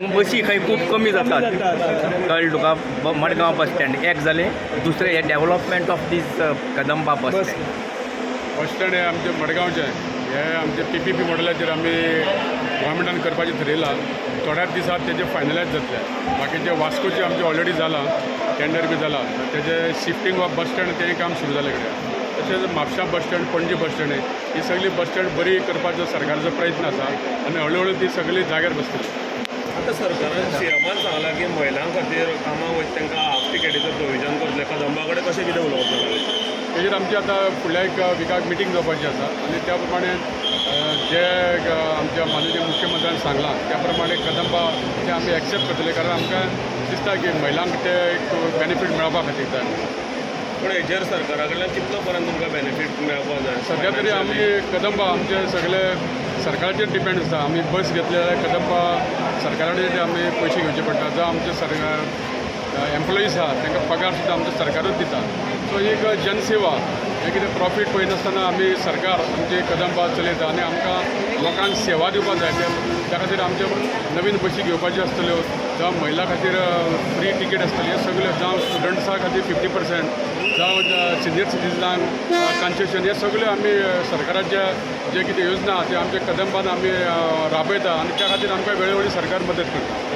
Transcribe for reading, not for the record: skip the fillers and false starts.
बसी खंय खूप कमी जातात कळ्ळें तुका मडगांव बस स्टँड एक जालें दुसरें हे development of this Kadamba bus stand. Bus stand हे आमचे मडगांवचे हे आमचे PPP मॉडेलाचेर आमी गोवोरमेंटान करपाचें थारायलां. थोड्याच दिसात तेजे फायनलायज जातले. बाकीचे वास्कोचे आमचे ऑलरेडी जाला, टेंडर बी जाला. तेजे शिफ्टींग ऑफ बस स्टँड तें काम सुरू जालें कडेन. तशेंच म्हापशा bus stand, Panaji bus stand ही सगळी बस स्टँड बरी करपाचो सरकारचो प्रयत्न आसा आनी हळू ती सगळी जाग्यार बसतली. आता सरकारान CMान सांगलां की महिलां खातीर कामाक वयता तांकां हाफ टिकेटीचो प्रोविजन करतले. कदंबा कडेन कशें कितें उलोवप जालें? तेजेर आमची आतां फुडल्या एक विकाक मिटींग जावपाची आसा आनी त्या प्रमाणे जे आमच्या माननीय मुख्यमंत्र्यान सांगलां त्या प्रमाणे कदंबा ते आमी एक्सेप्ट करतले. कारण आमकां दिसता की महिलांक ते एक बेनिफीट मेळपा खातीर जाय. पूण हेजेर सरकारा कडल्यान कितलो पर्यंत तुमकां बेनिफीट मेळपाक जाय? सध्या तरी आमी कदंबा आमचे सगळे सरकाराचेर डिपेंड आसता. आमी बस घेतले जाल्यार कदंबा सरकारा कडेन आमी पयशे घेवचे पडटा. जो आमचे सरकार एम्प्लॉईज आहा तांकां पगार सुद्दां आमचो सरकारूच दिता. सो एक जनसेवा हे कितें प्रॉफीट पळयनासतना आमी सरकार आमची कदंबा चलयता आनी आमकां लोकांक सेवा दिवपाक जाय. त्या खातीर आमचे नवीन बसी घेवपाच्यो आसतल्यो, जावं महिला खातीर फ्री टिकेट आसतली, हे सगळे जावं स्टुडंट्सां खातीर 50%, जावं सिनियर सिटीजनांक कन्सेशन, हे सगळे आमी सरकाराच्या जे कितें योजना ते आमच्या कदंबान आमी राबयता आनी त्या खातीर आमकां वेळोवेळी सरकार मदत करता.